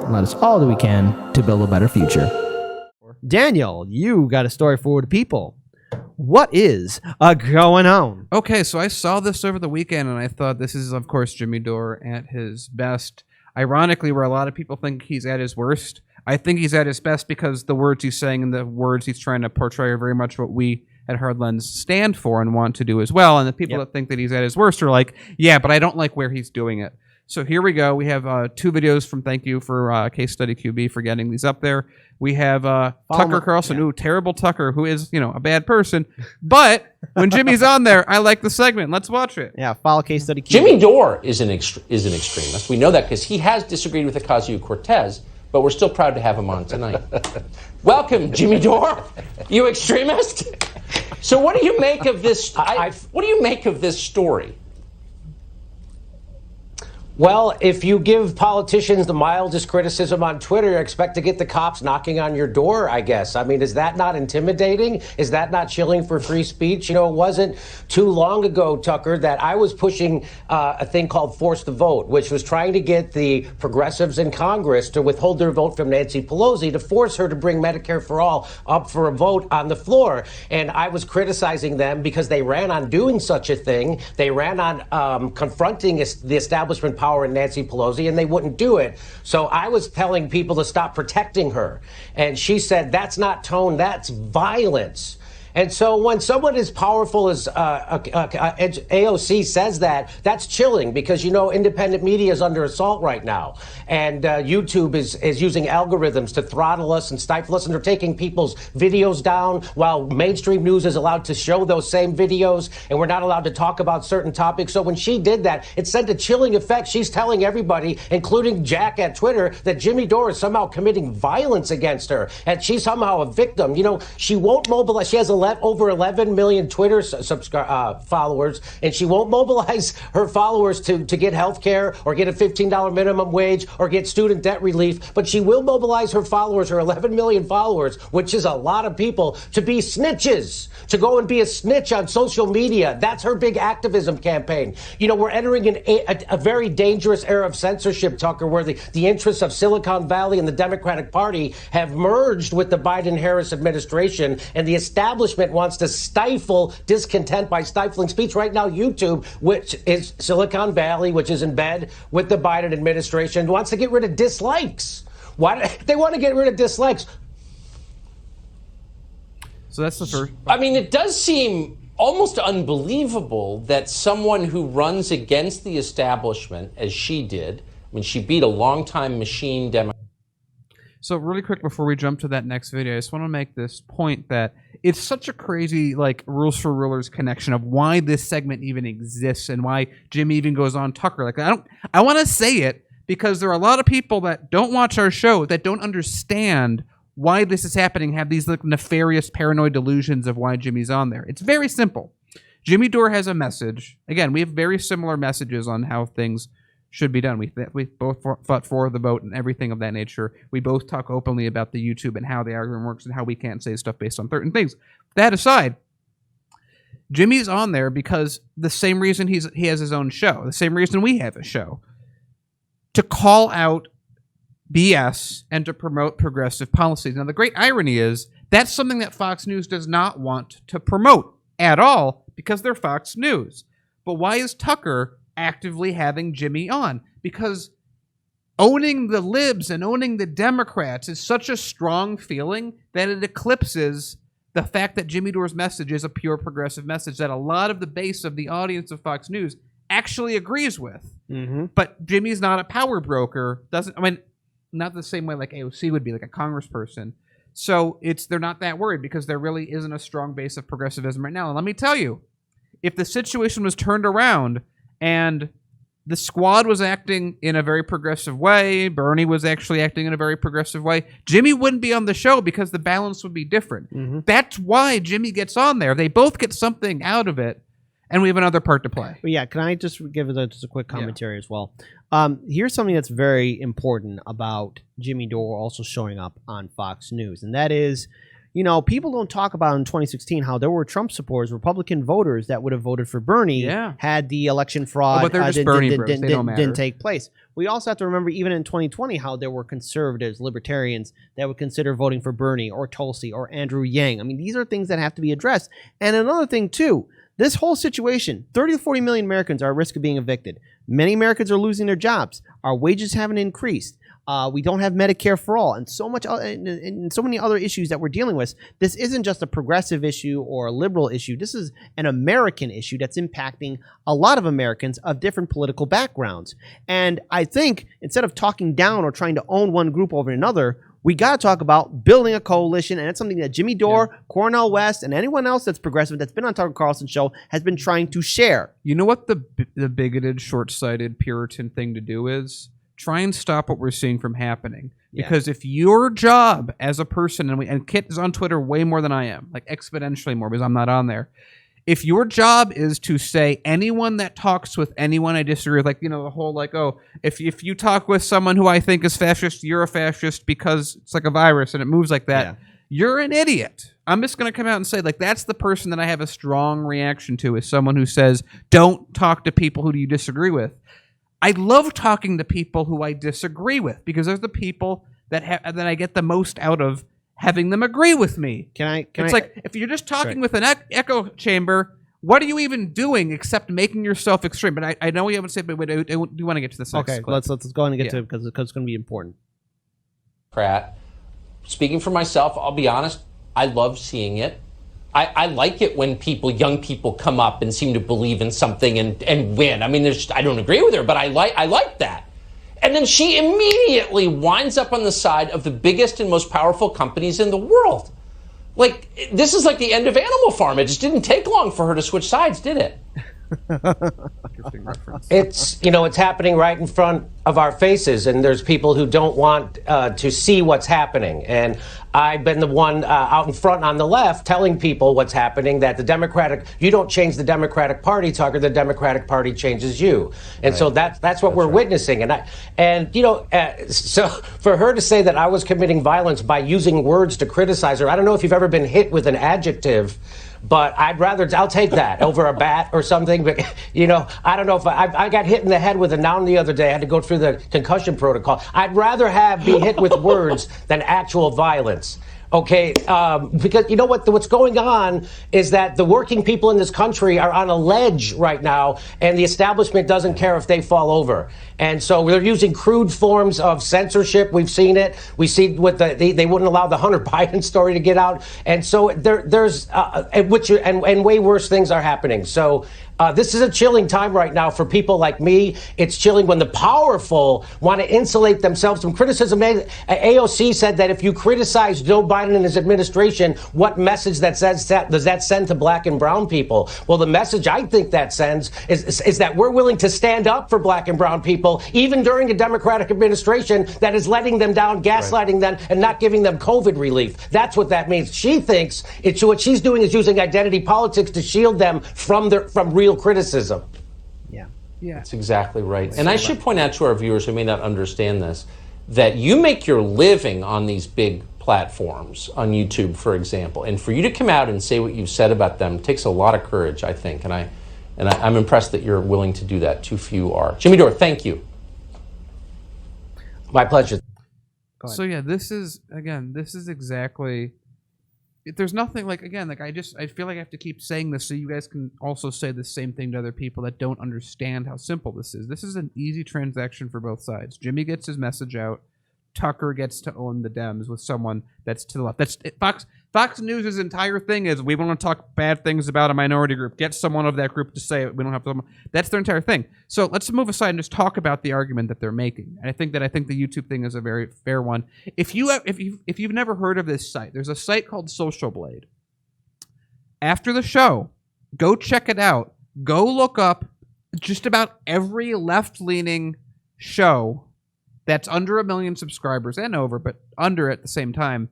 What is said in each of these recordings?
and let us all do we can to build a better future. Daniel, you got a story for the people. What is going on? Okay, so I saw this over the weekend, and I thought this is, of course, Jimmy Dore at his best. Ironically, where a lot of people think he's at his worst, I think he's at his best because the words he's saying and the words he's trying to portray are very much what we at Hardlens stand for and want to do as well. And the people that think that he's at his worst are like, yeah, but I don't like where he's doing it. So here we go. We have 2 videos from thank you for Case Study QB for getting these up there. We have Tucker Carlson, ooh, terrible Tucker, who is, a bad person. But when Jimmy's on there, I like the segment. Let's watch it. Yeah, follow Case Study QB. Jimmy Dore is an extremist. We know that because he has disagreed with Ocasio-Cortez, but we're still proud to have him on tonight. Welcome, Jimmy Dore, you extremist. So what do you make of this? What do you make of this story? Well, if you give politicians the mildest criticism on Twitter, you expect to get the cops knocking on your door, I guess. I mean, is that not intimidating? Is that not chilling for free speech? It wasn't too long ago, Tucker, that I was pushing a thing called Force the Vote, which was trying to get the progressives in Congress to withhold their vote from Nancy Pelosi to force her to bring Medicare for All up for a vote on the floor. And I was criticizing them because they ran on doing such a thing. They ran on confronting the establishment power in Nancy Pelosi, and they wouldn't do it. So I was telling people to stop protecting her. And she said, that's not tone, that's violence. And so when someone as powerful as AOC says that, that's chilling because, independent media is under assault right now. And YouTube is using algorithms to throttle us and stifle us. And they're taking people's videos down while mainstream news is allowed to show those same videos. And we're not allowed to talk about certain topics. So when she did that, it sent a chilling effect. She's telling everybody, including Jack at Twitter, that Jimmy Dore is somehow committing violence against her. And she's somehow a victim. She won't mobilize. She has over 11 million Twitter followers, and she won't mobilize her followers to get health care or get a $15 minimum wage or get student debt relief, but she will mobilize her followers, her 11 million followers, which is a lot of people, to be snitches, to go and be a snitch on social media. That's her big activism campaign. We're entering a very dangerous era of censorship, Tucker, where the interests of Silicon Valley and the Democratic Party have merged with the Biden-Harris administration, and the establishment wants to stifle discontent by stifling speech. Right now, YouTube, which is Silicon Valley, which is in bed with the Biden administration, wants to get rid of dislikes. Why? They want to get rid of dislikes. So that's the first. I mean, it does seem almost unbelievable that someone who runs against the establishment, as she did, she beat a longtime machine Democrat. So really quick before we jump to that next video, I just want to make this point that it's such a crazy rules for rulers connection of why this segment even exists and why Jimmy even goes on Tucker. I want to say it because there are a lot of people that don't watch our show that don't understand why this is happening, have these nefarious paranoid delusions of why Jimmy's on there. It's very simple. Jimmy Dore has a message. Again, we have very similar messages on how things should be done. We both fought for the vote and everything of that nature. We both talk openly about the YouTube and how the algorithm works and how we can't say stuff based on certain things. That aside, Jimmy's on there because the same reason he has his own show, the same reason we have a show, to call out BS and to promote progressive policies. Now, the great irony is that's something that Fox News does not want to promote at all because they're Fox News. But why is Tucker actively having Jimmy on? Because owning the libs and owning the Democrats is such a strong feeling that it eclipses the fact that Jimmy Dore's message is a pure progressive message that a lot of the base of the audience of Fox News actually agrees with. Mm-hmm. But Jimmy's not a power broker. Not the same way like AOC would be, like a congressperson. So they're not that worried because there really isn't a strong base of progressivism right now. And let me tell you, if the situation was turned around and the squad was acting in a very progressive way, Bernie was actually acting in a very progressive way, Jimmy wouldn't be on the show because the balance would be different. Mm-hmm. That's why Jimmy gets on there. They both get something out of it, and we have another part to play. Well, yeah, can I just give just a quick commentary as well? Here's something that's very important about Jimmy Dore also showing up on Fox News, and that is, people don't talk about in 2016 how there were Trump supporters, Republican voters that would have voted for Bernie had the election fraud but they're just Bernie bros. They don't matter. Didn't take place. We also have to remember, even in 2020, how there were conservatives, libertarians that would consider voting for Bernie or Tulsi or Andrew Yang. I mean, these are things that have to be addressed. And another thing, too, this whole situation, 30 to 40 million Americans are at risk of being evicted. Many Americans are losing their jobs. Our wages haven't increased. We don't have Medicare for all, and so many other issues that we're dealing with. This isn't just a progressive issue or a liberal issue. This is an American issue that's impacting a lot of Americans of different political backgrounds. And I think instead of talking down or trying to own one group over another, we got to talk about building a coalition, and it's something that Jimmy Dore, Cornel West, and anyone else that's progressive that's been on Tucker Carlson's show has been trying to share. You know what the bigoted, short-sighted, Puritan thing to do is? Try and stop what we're seeing from happening. Because if your job as a person, and Kit is on Twitter way more than I am, like exponentially more because I'm not on there. If your job is to say anyone that talks with anyone I disagree with, like, the whole like, oh, if you talk with someone who I think is fascist, you're a fascist because it's like a virus and it moves like that. You're an idiot. I'm just going to come out and say, like, that's the person that I have a strong reaction to, is someone who says, don't talk to people who you disagree with. I love talking to people who I disagree with because they're the people that I get the most out of having them agree with me. It's like if you're just talking with an echo chamber, what are you even doing except making yourself extreme? But I know we haven't said, but I do want to get to this next clip. Let's go on and get to it because it's going to be important. Pratt, speaking for myself, I'll be honest, I love seeing it. I like it when young people come up and seem to believe in something and win. I mean, I don't agree with her, but I like that. And then she immediately winds up on the side of the biggest and most powerful companies in the world. Like, this is like the end of Animal Farm. It just didn't take long for her to switch sides, did it? It's happening right in front of our faces, and there's people who don't want to see what's happening. And I've been the one out in front on the left telling people what's happening, that you don't change the Democratic Party, Tucker, the Democratic Party changes you. And so that's what we're witnessing. So for her to say that I was committing violence by using words to criticize her, I don't know if you've ever been hit with an adjective, but I'll take that over a bat or something. But, I don't know if I got hit in the head with a noun the other day. I had to go through the concussion protocol. I'd rather be hit with words than actual violence. Okay, because you know what's going on is that the working people in this country are on a ledge right now, and the establishment doesn't care if they fall over. And so they're using crude forms of censorship. We've seen it. We see what they wouldn't allow the Hunter Biden story to get out. And so there's way worse things are happening. So this is a chilling time right now for people like me. It's chilling when the powerful want to insulate themselves from criticism. AOC said that if you criticize Joe Biden and his administration, what message does that send to black and brown people? Well, the message I think that sends is that we're willing to stand up for black and brown people, even during a Democratic administration that is letting them down, gaslighting them, and not giving them COVID relief. That's what that means. She thinks what she's doing is using identity politics to shield them from real criticism. Yeah. That's exactly right. And I should point out to our viewers who may not understand this, that you make your living on these big platforms, on YouTube, for example. And for you to come out and say what you've said about them takes a lot of courage, I think. And I'm impressed that you're willing to do that. Too few are. Jimmy Dore, thank you. My pleasure. So yeah, this is exactly. There's nothing I feel like I have to keep saying this so you guys can also say the same thing to other people that don't understand how simple this is. This is an easy transaction for both sides. Jimmy gets his message out. Tucker gets to own the Dems with someone that's to the left. That's Fox News' entire thing is we want to talk bad things about a minority group. Get someone of that group to say it. We don't have to. That's their entire thing. So let's move aside and just talk about the argument that they're making. And I think the YouTube thing is a very fair one. If you've never heard of this site, there's a site called Social Blade. After the show, go check it out. Go look up just about every left-leaning show that's under 1 million subscribers and over, but under at the same time,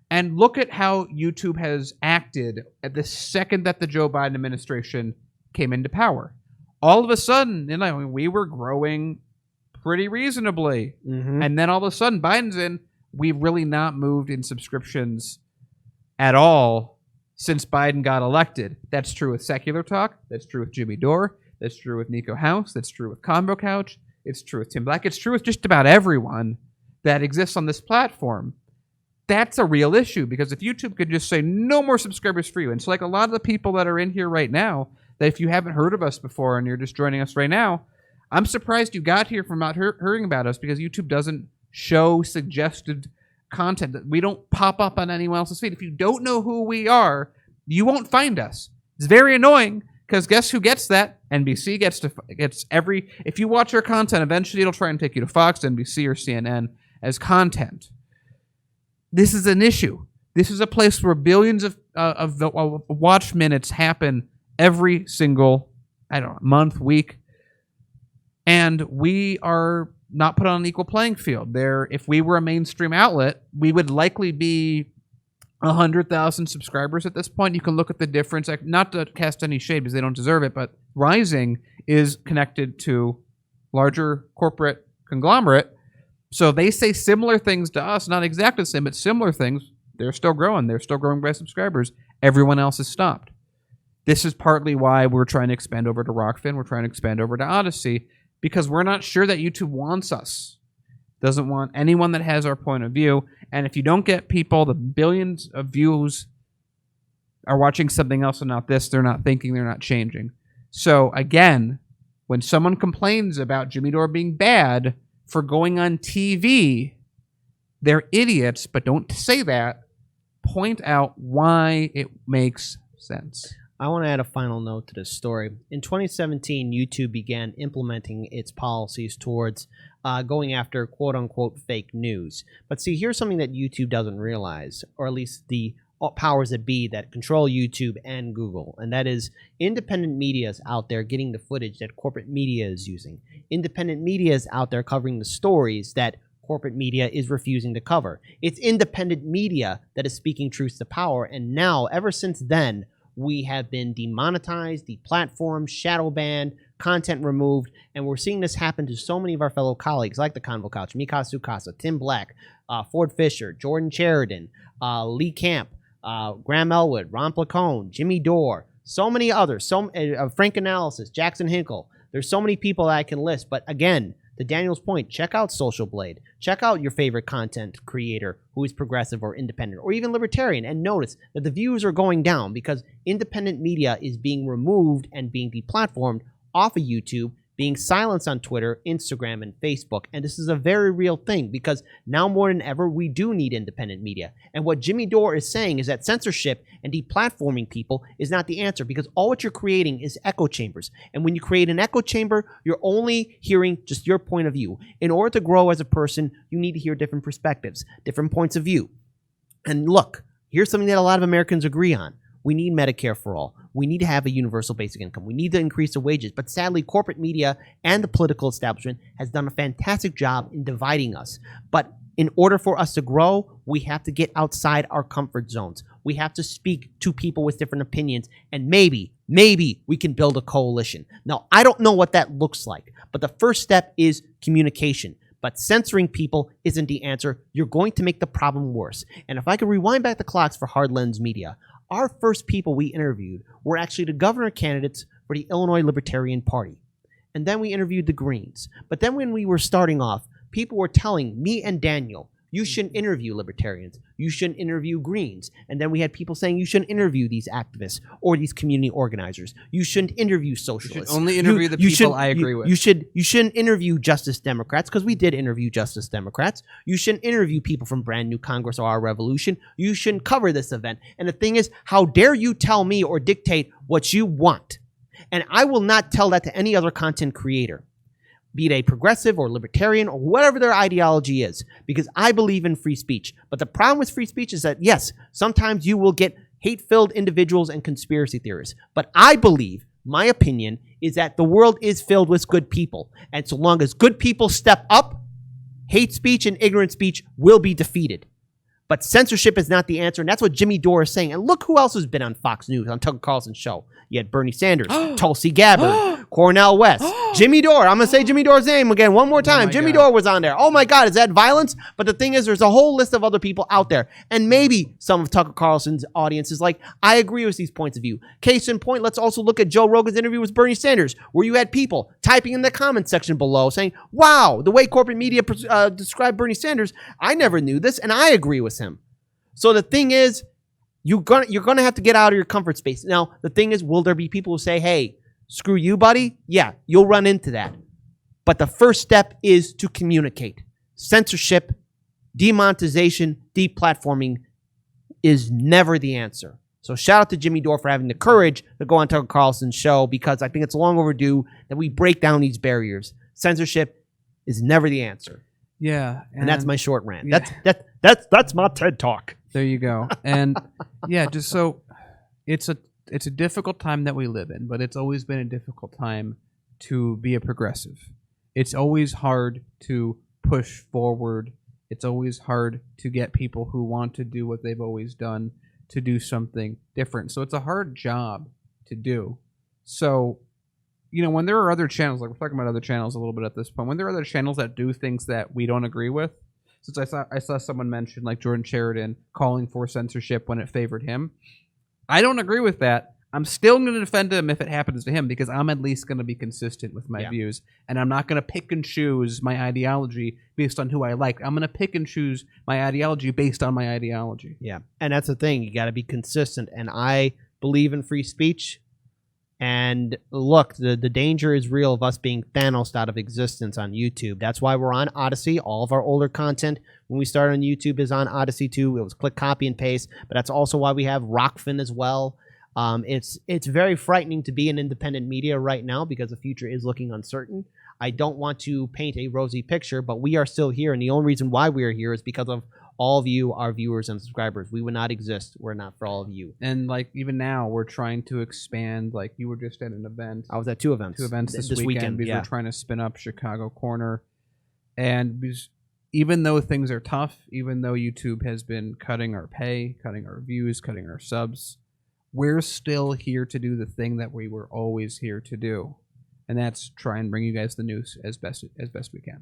and look at how YouTube has acted at the second that the Joe Biden administration came into power. All of a sudden, we were growing pretty reasonably, and then all of a sudden, Biden's in. We've really not moved in subscriptions at all since Biden got elected. That's true with Secular Talk. That's true with Jimmy Dore. That's true with Nico House. That's true with Combo Couch. It's true with Tim Black. It's true with just about everyone that exists on this platform. That's a real issue, because if YouTube could just say no more subscribers for you, and so like a lot of the people that are in here right now, that if you haven't heard of us before and you're just joining us right now, I'm surprised you got here from not hearing about us, because YouTube doesn't show suggested content. That we don't pop up on anyone else's feed. If you don't know who we are, you won't find us. It's very annoying, because guess who gets that? NBC gets every. If you watch our content, eventually it'll try and take you to Fox, NBC, or CNN as content. This is an issue. This is a place where billions of watch minutes happen every single, month, week, and we are not put on an equal playing field. If we were a mainstream outlet, we would likely be 100,000 subscribers at this point. You can look at the difference. Not to cast any shade because they don't deserve it, but Rising is connected to larger corporate conglomerate. So they say similar things to us, not exactly the same, but similar things. They're still growing. They're still growing by subscribers. Everyone else has stopped. This is partly why we're trying to expand over to Rockfin. We're trying to expand over to Odyssey, because we're not sure that YouTube wants us. Doesn't want anyone that has our point of view. And if you don't get people, the billions of views are watching something else and not this, they're not thinking, they're not changing. So again, when someone complains about Jimmy Dore being bad for going on TV, they're idiots, but don't say that. Point out why it makes sense. I want to add a final note to this story. In 2017, YouTube began implementing its policies towards going after quote-unquote fake news. But see, here's something that YouTube doesn't realize, or at least the powers that be that control YouTube and Google, and that is independent media is out there getting the footage that corporate media is using. Independent media is out there covering the stories that corporate media is refusing to cover. It's independent media that is speaking truth to power, and now, ever since then, we have been demonetized, deplatformed, shadow banned, content removed, and we're seeing this happen to so many of our fellow colleagues, like the Convo Couch, Mika Sukasa, Tim Black, Ford Fisher, Jordan Sheridan, Lee Camp, Graham Elwood, Ron Placone, Jimmy Dore, so many others, Frank Analysis, Jackson Hinkle. There's so many people that I can list, but again, to Daniel's point, check out Social Blade. Check out your favorite content creator who is progressive or independent or even libertarian, and notice that the views are going down because independent media is being removed and being deplatformed off of YouTube, being silenced on Twitter, Instagram, and Facebook. And this is a very real thing, because now more than ever, we do need independent media. And what Jimmy Dore is saying is that censorship and deplatforming people is not the answer, because all what you're creating is echo chambers. And when you create an echo chamber, you're only hearing just your point of view. In order to grow as a person, you need to hear different perspectives, different points of view. And look, here's something that a lot of Americans agree on. We need Medicare for all. We need to have a universal basic income. We need to increase the wages. But sadly, corporate media and the political establishment has done a fantastic job in dividing us. But in order for us to grow, we have to get outside our comfort zones. We have to speak to people with different opinions. And maybe we can build a coalition. Now, I don't know what that looks like. But the first step is communication. But censoring people isn't the answer. You're going to make the problem worse. And if I could rewind back the clocks for Hard Lens Media, our first people we interviewed were actually the governor candidates for the Illinois Libertarian Party. And then we interviewed the Greens. But then when we were starting off, people were telling me and Daniel, you shouldn't interview libertarians. You shouldn't interview Greens. And then we had people saying you shouldn't interview these activists or these community organizers. You shouldn't interview socialists. You should only interview the people I agree with. You shouldn't interview Justice Democrats, because we did interview Justice Democrats. You shouldn't interview people from Brand New Congress or Our Revolution. You shouldn't cover this event. And the thing is, how dare you tell me or dictate what you want? And I will not tell that to any other content creator, be they progressive or libertarian or whatever their ideology is, because I believe in free speech. But the problem with free speech is that, yes, sometimes you will get hate-filled individuals and conspiracy theorists. But I believe, my opinion, is that the world is filled with good people. And so long as good people step up, hate speech and ignorant speech will be defeated. But censorship is not the answer, and that's what Jimmy Dore is saying. And look who else has been on Fox News, on Tucker Carlson's show. You had Bernie Sanders, Tulsi Gabbard, Cornel West, Jimmy Dore. I'm going to say Jimmy Dore's name again one more time. my Jimmy God. Dore was on there. Oh my God, is that violence? But the thing is, there's a whole list of other people out there. And maybe some of Tucker Carlson's audience is like, I agree with these points of view. Case in point, let's also look at Joe Rogan's interview with Bernie Sanders, where you had people typing in the comment section below saying, wow, the way corporate media described Bernie Sanders, I never knew this, and I agree with him. So the thing is, you're gonna have to get out of your comfort space. Now, the thing is, will there be people who say, hey, screw you, buddy? Yeah, you'll run into that. But the first step is to communicate. Censorship, demonetization, deplatforming is never the answer. So shout out to Jimmy Dore for having the courage to go on Tucker Carlson's show, because I think it's long overdue that we break down these barriers. Censorship is never the answer. Yeah. And that's my short rant. Yeah. That's my TED Talk. There you go. And yeah, just so it's a difficult time that we live in, but it's always been a difficult time to be a progressive. It's always hard to push forward. It's always hard to get people who want to do what they've always done to do something different. So it's a hard job to do. So, you know, when there are other channels, like we're talking about other channels a little bit at this point, when there are other channels that do things that we don't agree with, since I saw someone mention like Jordan Sheridan calling for censorship when it favored him. I don't agree with that. I'm still going to defend him if it happens to him, because I'm at least going to be consistent with my views, and I'm not going to pick and choose my ideology based on who I like. I'm going to pick and choose my ideology based on my ideology. Yeah, and that's the thing. You got to be consistent, and I believe in free speech. And look, the danger is real of us being Thanos out of existence on YouTube. That's why we're on Odyssey. All of our older content when we started on YouTube is on Odyssey too. It was click, copy, and paste. But that's also why we have Rockfin as well. It's very frightening to be in independent media right now, because the future is looking uncertain. I don't want to paint a rosy picture, but we are still here. And the only reason why we are here is because of all of you, our viewers and subscribers. We would not exist were it not for all of you. And like even now, we're trying to expand. Like you were just at an event. I was at two events this weekend because we're trying to spin up Chicago Corner. And even though things are tough, even though YouTube has been cutting our pay, cutting our views, cutting our subs, we're still here to do the thing that we were always here to do. And that's try and bring you guys the news as best we can.